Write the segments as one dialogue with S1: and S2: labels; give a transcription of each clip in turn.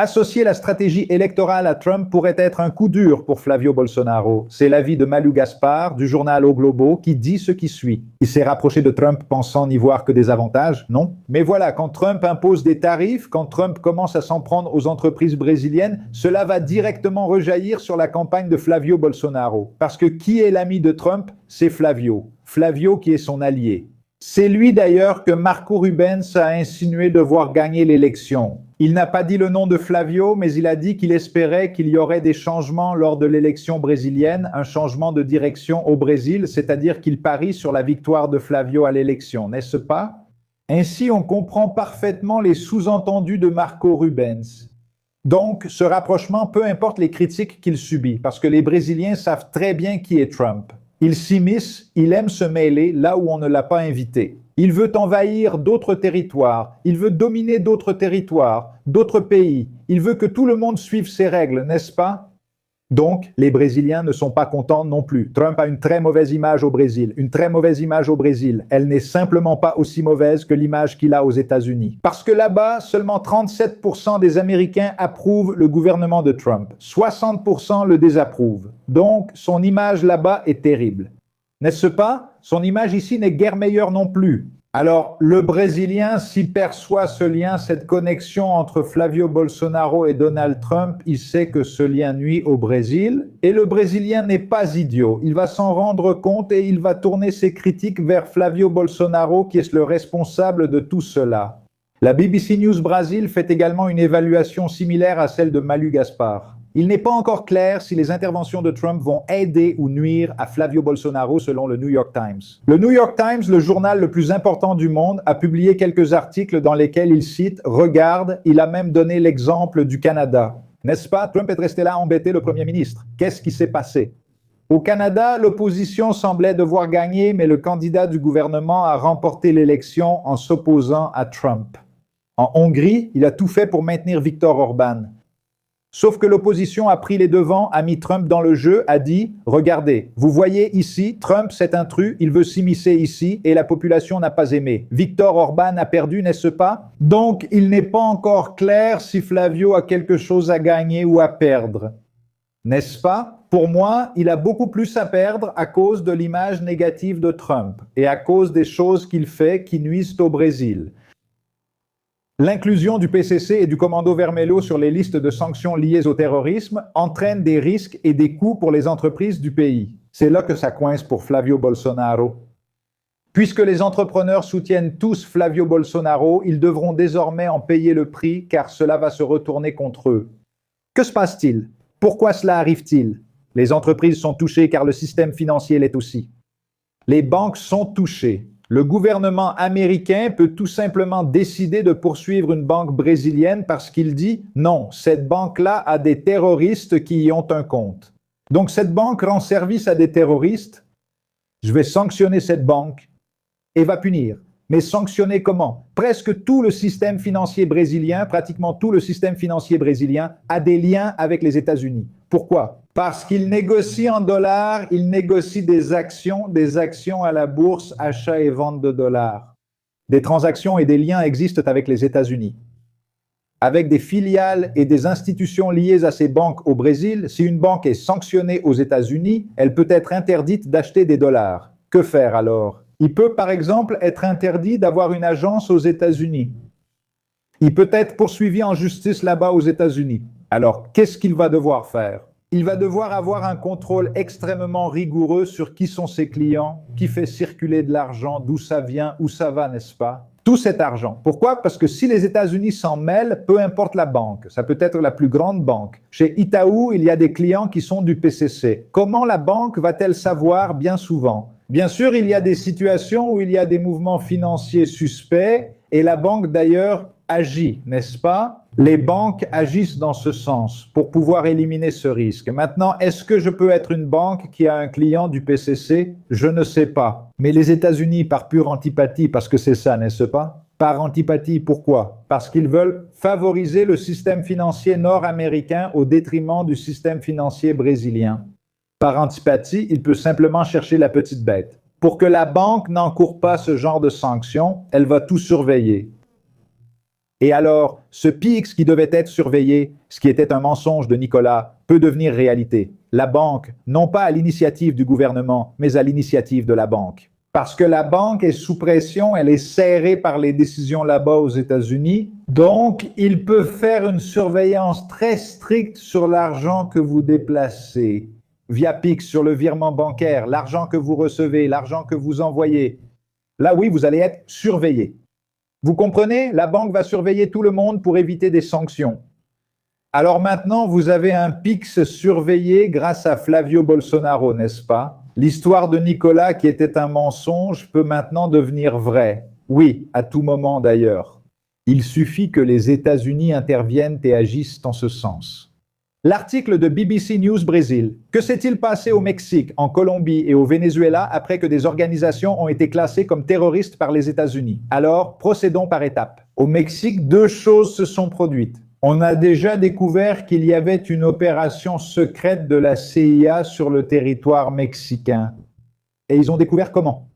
S1: Associer la stratégie électorale à Trump pourrait être un coup dur pour Flavio Bolsonaro. C'est l'avis de Malu Gaspard du journal O Globo qui dit ce qui suit. Il s'est rapproché de Trump pensant n'y voir que des avantages, non? Mais voilà, quand Trump impose des tarifs, quand Trump commence à s'en prendre aux entreprises brésiliennes, cela va directement rejaillir sur la campagne de Flavio Bolsonaro. Parce que qui est l'ami de Trump? C'est Flavio. Flavio qui est son allié. C'est lui d'ailleurs que Marco Rubens a insinué devoir gagner l'élection. Il n'a pas dit le nom de Flavio, mais il a dit qu'il espérait qu'il y aurait des changements lors de l'élection brésilienne, un changement de direction au Brésil, c'est-à-dire qu'il parie sur la victoire de Flavio à l'élection, n'est-ce pas? Ainsi, on comprend parfaitement les sous-entendus de Marco Rubens. Donc, ce rapprochement, peu importe les critiques qu'il subit, parce que les Brésiliens savent très bien qui est Trump. Il s'immisce, il aime se mêler là où on ne l'a pas invité. Il veut envahir d'autres territoires, il veut dominer d'autres territoires, d'autres pays. Il veut que tout le monde suive ses règles, n'est-ce pas? Donc, les Brésiliens ne sont pas contents non plus. Trump a une très mauvaise image au Brésil, une très mauvaise image au Brésil. Elle n'est simplement pas aussi mauvaise que l'image qu'il a aux États-Unis. Parce que là-bas, seulement 37% des Américains approuvent le gouvernement de Trump. 60% le désapprouvent. Donc, son image là-bas est terrible. N'est-ce pas? Son image ici n'est guère meilleure non plus. Alors, le Brésilien s'y perçoit ce lien, cette connexion entre Flavio Bolsonaro et Donald Trump, il sait que ce lien nuit au Brésil. Et le Brésilien n'est pas idiot. Il va s'en rendre compte et il va tourner ses critiques vers Flavio Bolsonaro, qui est le responsable de tout cela. La BBC News Brésil fait également une évaluation similaire à celle de Malu Gaspard. Il n'est pas encore clair si les interventions de Trump vont aider ou nuire à Flavio Bolsonaro selon le New York Times. Le New York Times, le journal le plus important du monde, a publié quelques articles dans lesquels il cite « Regarde, il a même donné l'exemple du Canada ». N'est-ce pas? Trump est resté là à embêter le Premier ministre. Qu'est-ce qui s'est passé? Au Canada, l'opposition semblait devoir gagner, mais le candidat du gouvernement a remporté l'élection en s'opposant à Trump. En Hongrie, il a tout fait pour maintenir Viktor Orban. Sauf que l'opposition a pris les devants, a mis Trump dans le jeu, a dit « Regardez, vous voyez ici, Trump c'est intrus, il veut s'immiscer ici et la population n'a pas aimé. Viktor Orban a perdu, n'est-ce pas? Donc il n'est pas encore clair si Flavio a quelque chose à gagner ou à perdre. N'est-ce pas? Pour moi, il a beaucoup plus à perdre à cause de l'image négative de Trump et à cause des choses qu'il fait qui nuisent au Brésil. L'inclusion du PCC et du Commando Vermelho sur les listes de sanctions liées au terrorisme entraîne des risques et des coûts pour les entreprises du pays. C'est là que ça coince pour Flavio Bolsonaro. Puisque les entrepreneurs soutiennent tous Flavio Bolsonaro, ils devront désormais en payer le prix car cela va se retourner contre eux. Que se passe-t-il? Pourquoi cela arrive-t-il? Les entreprises sont touchées car le système financier l'est aussi. Les banques sont touchées. Le gouvernement américain peut tout simplement décider de poursuivre une banque brésilienne parce qu'il dit « Non, cette banque-là a des terroristes qui y ont un compte. Donc cette banque rend service à des terroristes, je vais sanctionner cette banque et va punir. » Mais sanctionner comment? Presque tout le système financier brésilien, pratiquement tout le système financier brésilien a des liens avec les États-Unis. Pourquoi? Parce qu'ils négocient en dollars, ils négocient des actions à la bourse, achat et vente de dollars. Des transactions et des liens existent avec les États-Unis. Avec des filiales et des institutions liées à ces banques au Brésil, si une banque est sanctionnée aux États-Unis, elle peut être interdite d'acheter des dollars. Que faire alors? Il peut par exemple être interdit d'avoir une agence aux États-Unis. Il peut être poursuivi en justice là-bas aux États-Unis. Alors, qu'est-ce qu'il va devoir faire? Il va devoir avoir un contrôle extrêmement rigoureux sur qui sont ses clients, qui fait circuler de l'argent, d'où ça vient, où ça va, n'est-ce pas? Tout cet argent. Pourquoi? Parce que si les États-Unis s'en mêlent, peu importe la banque, ça peut être la plus grande banque. Chez Itaú, il y a des clients qui sont du PCC. Comment la banque va-t-elle savoir bien souvent? Bien sûr, il y a des situations où il y a des mouvements financiers suspects et la banque d'ailleurs agit, n'est-ce pas? Les banques agissent dans ce sens pour pouvoir éliminer ce risque. Maintenant, est-ce que je peux être une banque qui a un client du PCC? Je ne sais pas. Mais les États-Unis, par pure antipathie, parce que c'est ça, n'est-ce pas? Par antipathie, pourquoi? Parce qu'ils veulent favoriser le système financier nord-américain au détriment du système financier brésilien. Par antipathie, il peut simplement chercher la petite bête. Pour que la banque n'encourt pas ce genre de sanctions, elle va tout surveiller. Et alors, ce PIX qui devait être surveillé, ce qui était un mensonge de Nicolas, peut devenir réalité. La banque, non pas à l'initiative du gouvernement, mais à l'initiative de la banque. Parce que la banque est sous pression, elle est serrée par les décisions là-bas aux États-Unis. Donc, il peut faire une surveillance très stricte sur l'argent que vous déplacez via PIX, sur le virement bancaire, l'argent que vous recevez, l'argent que vous envoyez. Là, oui, vous allez être surveillé. Vous comprenez? La banque va surveiller tout le monde pour éviter des sanctions. Alors maintenant, vous avez un PIX surveillé grâce à Flavio Bolsonaro, n'est-ce pas? L'histoire de Nicolas, qui était un mensonge, peut maintenant devenir vraie. Oui, à tout moment d'ailleurs. Il suffit que les États-Unis interviennent et agissent en ce sens. L'article de BBC News Brésil. Que s'est-il passé au Mexique, en Colombie et au Venezuela après que des organisations ont été classées comme terroristes par les États-Unis? Alors, procédons par étapes. Au Mexique, deux choses se sont produites. On a déjà découvert qu'il y avait une opération secrète de la CIA sur le territoire mexicain. Et ils ont découvert comment?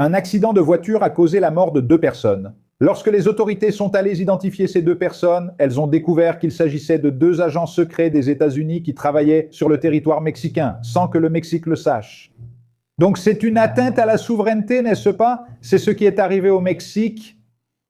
S1: Un accident de voiture a causé la mort de 2 personnes. Lorsque les autorités sont allées identifier ces 2 personnes, elles ont découvert qu'il s'agissait de 2 agents secrets des États-Unis qui travaillaient sur le territoire mexicain, sans que le Mexique le sache. Donc c'est une atteinte à la souveraineté, n'est-ce pas? C'est ce qui est arrivé au Mexique.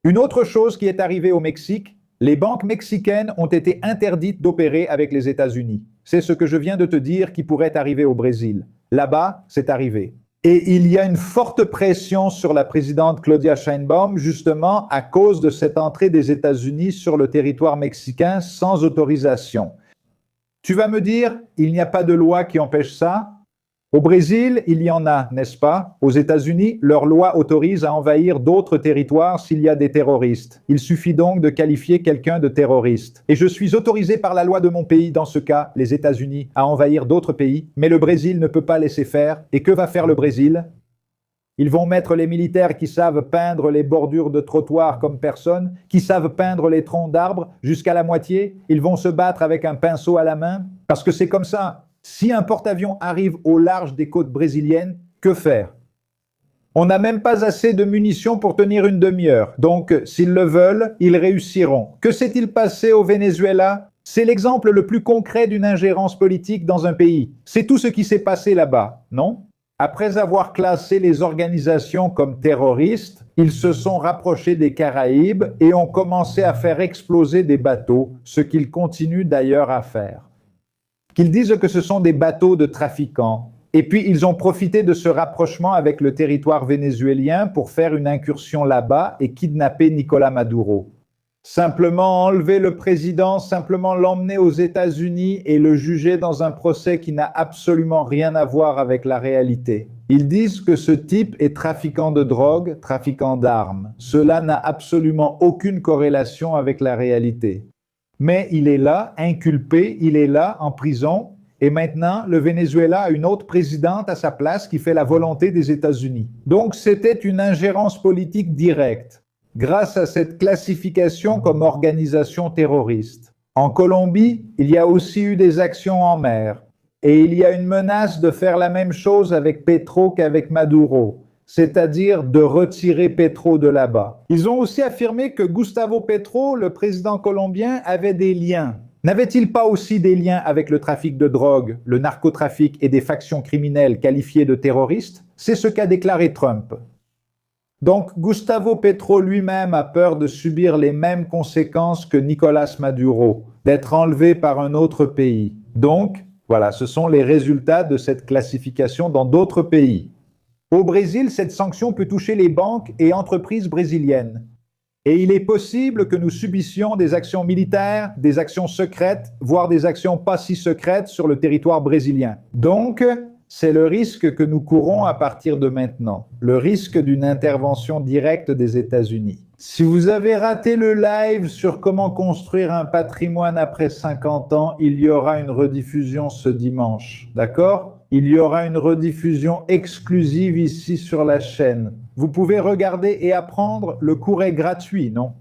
S1: Une autre chose qui est arrivée au Mexique, les banques mexicaines ont été interdites d'opérer avec les États-Unis. C'est ce que je viens de te dire qui pourrait arriver au Brésil. Là-bas, c'est arrivé. Et il y a une forte pression sur la présidente Claudia Sheinbaum, justement à cause de cette entrée des États-Unis sur le territoire mexicain sans autorisation. Tu vas me dire, il n'y a pas de loi qui empêche ça? Au Brésil, il y en a, n'est-ce pas? Aux États-Unis, leur loi autorise à envahir d'autres territoires s'il y a des terroristes. Il suffit donc de qualifier quelqu'un de terroriste. Et je suis autorisé par la loi de mon pays, dans ce cas, les États-Unis, à envahir d'autres pays, mais le Brésil ne peut pas laisser faire. Et que va faire le Brésil? Ils vont mettre les militaires qui savent peindre les bordures de trottoirs comme personne, qui savent peindre les troncs d'arbres jusqu'à la moitié. Ils vont se battre avec un pinceau à la main, parce que c'est comme ça. Si un porte-avions arrive au large des côtes brésiliennes, que faire? On n'a même pas assez de munitions pour tenir une demi-heure. Donc, s'ils le veulent, ils réussiront. Que s'est-il passé au Venezuela? C'est l'exemple le plus concret d'une ingérence politique dans un pays. C'est tout ce qui s'est passé là-bas, non? Après avoir classé les organisations comme terroristes, ils se sont rapprochés des Caraïbes et ont commencé à faire exploser des bateaux, ce qu'ils continuent d'ailleurs à faire. Qu'ils disent que ce sont des bateaux de trafiquants. Et puis, ils ont profité de ce rapprochement avec le territoire vénézuélien pour faire une incursion là-bas et kidnapper Nicolás Maduro. Simplement enlever le président, simplement l'emmener aux États-Unis et le juger dans un procès qui n'a absolument rien à voir avec la réalité. Ils disent que ce type est trafiquant de drogue, trafiquant d'armes. Cela n'a absolument aucune corrélation avec la réalité. Mais il est là, inculpé, il est là, en prison, et maintenant, le Venezuela a une autre présidente à sa place qui fait la volonté des États-Unis. Donc, c'était une ingérence politique directe, grâce à cette classification comme organisation terroriste. En Colombie, il y a aussi eu des actions en mer, et il y a une menace de faire la même chose avec Petro qu'avec Maduro, c'est-à-dire de retirer Petro de là-bas. Ils ont aussi affirmé que Gustavo Petro, le président colombien, avait des liens. N'avait-il pas aussi des liens avec le trafic de drogue, le narcotrafic et des factions criminelles qualifiées de terroristes? C'est ce qu'a déclaré Trump. Donc Gustavo Petro lui-même a peur de subir les mêmes conséquences que Nicolás Maduro, d'être enlevé par un autre pays. Donc, voilà, ce sont les résultats de cette classification dans d'autres pays. Au Brésil, cette sanction peut toucher les banques et entreprises brésiliennes. Et il est possible que nous subissions des actions militaires, des actions secrètes, voire des actions pas si secrètes sur le territoire brésilien. Donc, c'est le risque que nous courons à partir de maintenant, le risque d'une intervention directe des États-Unis. Si vous avez raté le live sur comment construire un patrimoine après 50 ans, il y aura une rediffusion ce dimanche, d'accord ? Il y aura une rediffusion exclusive ici sur la chaîne. Vous pouvez regarder et apprendre, le cours est gratuit, non?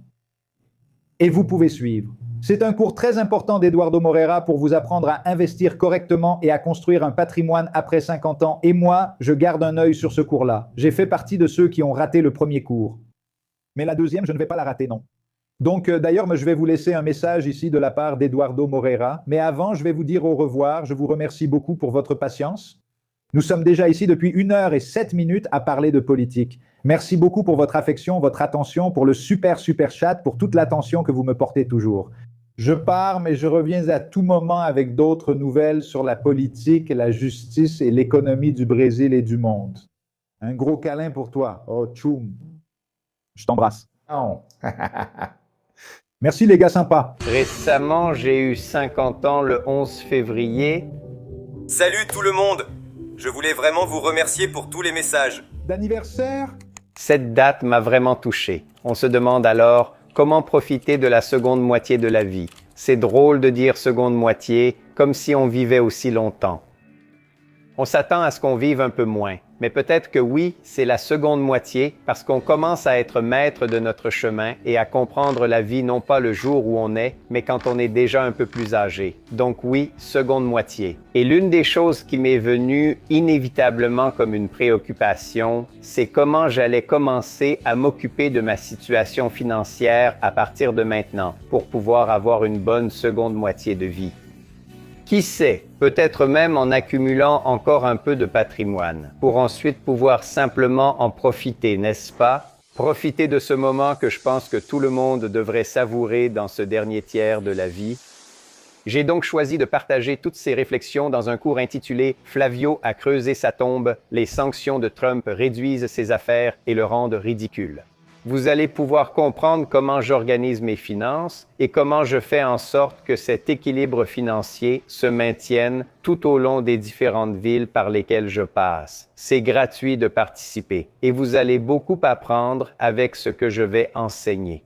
S1: Et vous pouvez suivre. C'est un cours très important d'Eduardo Moreira pour vous apprendre à investir correctement et à construire un patrimoine après 50 ans. Et moi, je garde un œil sur ce cours-là. J'ai fait partie de ceux qui ont raté le premier cours. Mais la deuxième, je ne vais pas la rater, non. Donc, d'ailleurs, je vais vous laisser un message ici de la part d'Eduardo Moreira. Mais avant, je vais vous dire au revoir. Je vous remercie beaucoup pour votre patience. Nous sommes déjà ici depuis 1 h et 7 minutes à parler de politique. Merci beaucoup pour votre affection, votre attention, pour le super chat, pour toute l'attention que vous me portez toujours. Je pars, mais je reviens à tout moment avec d'autres nouvelles sur la politique, la justice et l'économie du Brésil et du monde. Un gros câlin pour toi. Oh, tchoum. Je t'embrasse. Oh. Merci les gars sympas.
S2: Récemment, j'ai eu 50 ans le 11 février.
S3: Salut tout le monde! Je voulais vraiment vous remercier pour tous les messages.
S1: D'anniversaire?
S2: Cette date m'a vraiment touché. On se demande alors comment profiter de la seconde moitié de la vie. C'est drôle de dire seconde moitié, comme si on vivait aussi longtemps. On s'attend à ce qu'on vive un peu moins, mais peut-être que oui, c'est la seconde moitié parce qu'on commence à être maître de notre chemin et à comprendre la vie non pas le jour où on est, mais quand on est déjà un peu plus âgé. Donc oui, seconde moitié. Et l'une des choses qui m'est venue inévitablement comme une préoccupation, c'est comment j'allais commencer à m'occuper de ma situation financière à partir de maintenant pour pouvoir avoir une bonne seconde moitié de vie. Qui sait, peut-être même en accumulant encore un peu de patrimoine, pour ensuite pouvoir simplement en profiter, n'est-ce pas? Profiter de ce moment que je pense que tout le monde devrait savourer dans ce dernier tiers de la vie. J'ai donc choisi de partager toutes ces réflexions dans un cours intitulé « Flavio a creusé sa tombe, les sanctions de Trump réduisent ses affaires et le rendent ridicule ». Vous allez pouvoir comprendre comment j'organise mes finances et comment je fais en sorte que cet équilibre financier se maintienne tout au long des différentes villes par lesquelles je passe. C'est gratuit de participer et vous allez beaucoup apprendre avec ce que je vais enseigner.